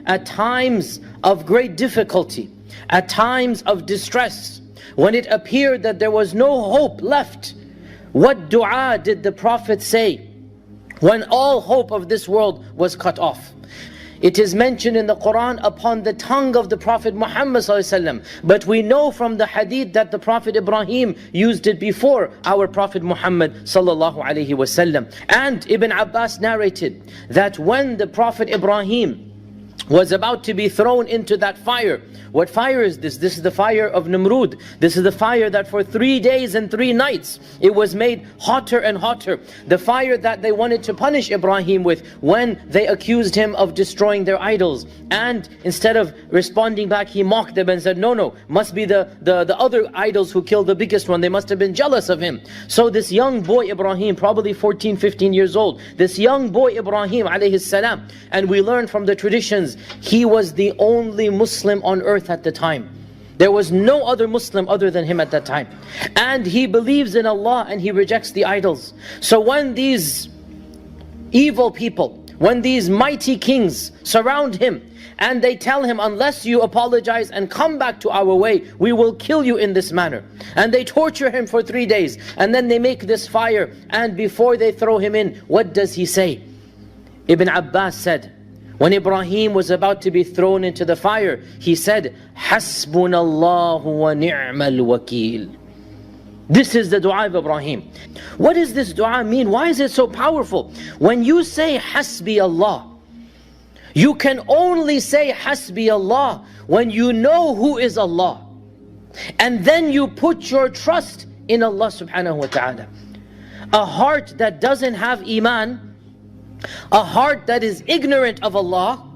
at times of great difficulty, at times of distress, when it appeared that there was no hope left, what dua did the Prophet say when all hope of this world was cut off? It is mentioned in the Quran upon the tongue of the Prophet Muhammad ﷺ. But we know from the hadith that the Prophet Ibrahim used it before our Prophet Muhammad ﷺ. And Ibn Abbas narrated that when the Prophet Ibrahim was about to be thrown into that fire. What fire is this? This is the fire of Namrud. This is the fire that for 3 days and 3 nights it was made hotter and hotter. The fire that they wanted to punish Ibrahim with when they accused him of destroying their idols. And instead of responding back, he mocked them and said, no, must be the other idols who killed the biggest one. They must have been jealous of him. So this young boy Ibrahim, probably 14, 15 years old, this young boy Ibrahim alayhi salam, and we learn from the traditions, he was the only Muslim on earth at the time. There was no other Muslim other than him at that time. And he believes in Allah and he rejects the idols. So when these evil people, when these mighty kings surround him and they tell him, unless you apologize and come back to our way, we will kill you in this manner. And they torture him for 3 days. And then they make this fire. And before they throw him in, what does he say? Ibn Abbas said, when Ibrahim was about to be thrown into the fire, he said, Hasbunallahu wa ni'mal wakeel. This is the dua of Ibrahim. What does this dua mean? Why is it so powerful? When you say Hasbi Allah, you can only say Hasbi Allah when you know who is Allah. And then you put your trust in Allah subhanahu wa ta'ala. A heart that doesn't have iman, a heart that is ignorant of Allah,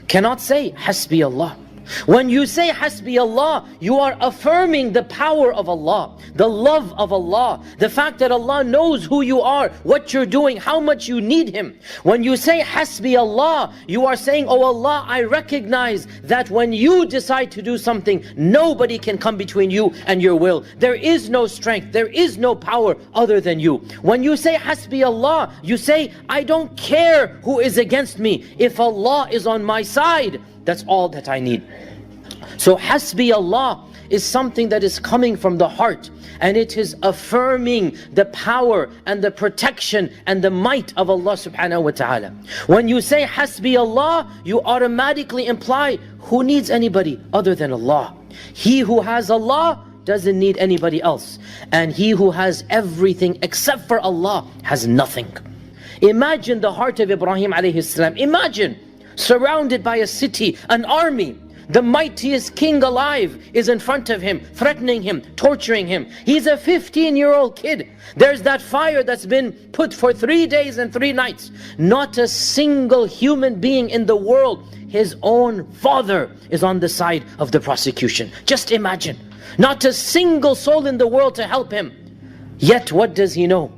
cannot say Hasbi Allah. When you say Hasbi Allah, you are affirming the power of Allah, the love of Allah, the fact that Allah knows who you are, what you're doing, how much you need Him. When you say Hasbi Allah, you are saying, oh Allah, I recognize that when you decide to do something, nobody can come between you and your will. There is no strength, there is no power other than you. When you say Hasbi Allah, you say, I don't care who is against me. If Allah is on my side, that's all that I need. So Hasbi Allah is something that is coming from the heart, and it is affirming the power and the protection and the might of Allah subhanahu wa ta'ala. When you say Hasbi Allah, you automatically imply, who needs anybody other than Allah? He who has Allah doesn't need anybody else, and he who has everything except for Allah has nothing. Imagine the heart of Ibrahim alayhi salam. Imagine surrounded by a city, an army. The mightiest king alive is in front of him, threatening him, torturing him. He's a 15-year-old kid. There's that fire that's been put for 3 days and 3 nights. Not a single human being in the world, his own father, is on the side of the prosecution. Just imagine. Not a single soul in the world to help him. Yet what does he know?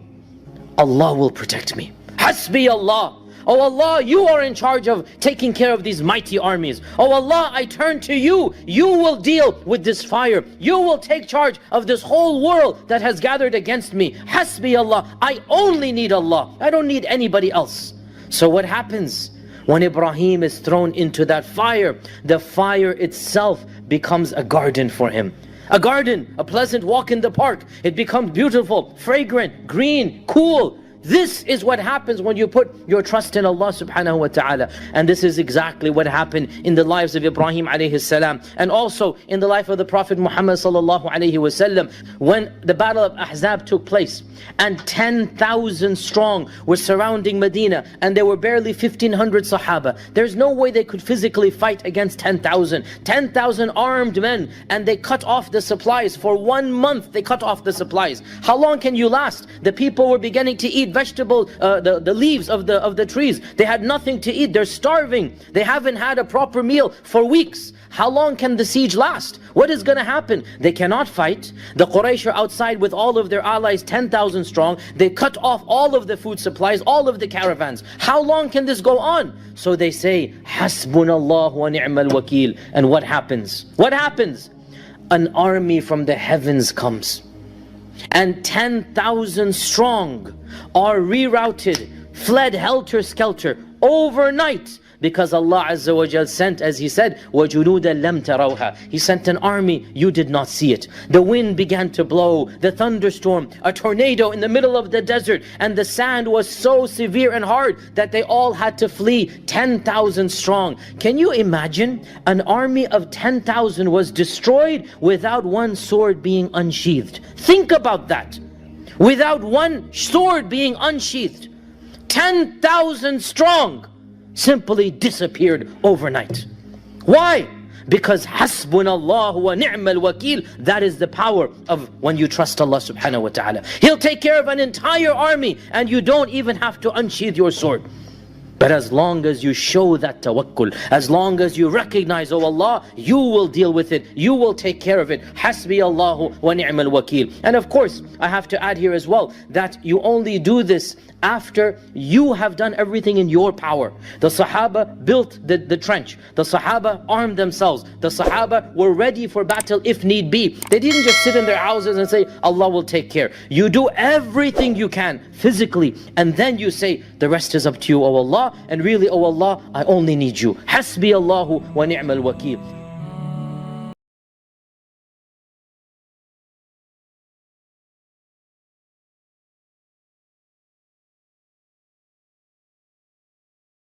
Allah will protect me. Hasbi Allah. Oh Allah, you are in charge of taking care of these mighty armies. Oh Allah, I turn to you. You will deal with this fire. You will take charge of this whole world that has gathered against me. Hasbi Allah. I only need Allah. I don't need anybody else. So what happens when Ibrahim is thrown into that fire? The fire itself becomes a garden for him. A garden, a pleasant walk in the park. It becomes beautiful, fragrant, green, cool. This is what happens when you put your trust in Allah subhanahu wa ta'ala. And this is exactly what happened in the lives of Ibrahim alayhi salam, and also in the life of the Prophet Muhammad sallallahu alayhi wa sallam. When the battle of Ahzab took place and 10,000 strong were surrounding Medina, and there were barely 1,500 Sahaba. There's no way they could physically fight against 10,000. 10,000 armed men, and they cut off the supplies. For 1 month they cut off the supplies. How long can you last? The people were beginning to eat vegetable, the leaves of the trees. They had nothing to eat. They're starving. They haven't had a proper meal for weeks. How long can the siege last? What is going to happen? They cannot fight. The Quraysh are outside with all of their allies, 10,000 strong. They cut off all of the food supplies, all of the caravans. How long can this go on? So they say, Hasbunallahu wa ni'mal wakeel. And what happens? What happens? An army from the heavens comes. And 10,000 strong are rerouted, fled helter-skelter. Overnight, Because Allah Azza wa Jal sent, as He said, وَجُنُودًا لَمْ تَرَوْهَا. He sent an army, you did not see it. The wind began to blow, the thunderstorm, a tornado in the middle of the desert, and the sand was so severe and hard that they all had to flee, 10,000 strong. Can you imagine? An army of 10,000 was destroyed without one sword being unsheathed. Think about that. Without one sword being unsheathed. 10,000 strong simply disappeared overnight. Why? Because Hasbunallahu wa ni'mal wakil. That is the power of when you trust Allah subhanahu wa ta'ala. He'll take care of an entire army and you don't even have to unsheath your sword. But as long as you show that tawakkul, as long as you recognize, oh Allah, you will deal with it, you will take care of it. Hasbi Allahu wa ni'mal wakil. And of course, I have to add here as well, that you only do this after you have done everything in your power. The Sahaba built the trench. The Sahaba armed themselves. The Sahaba were ready for battle if need be. They didn't just sit in their houses and say, Allah will take care. You do everything you can physically, and then you say, the rest is up to you, oh Allah. And really, oh Allah, I only need you. Hasbi Allahu wa ni'mal wakil.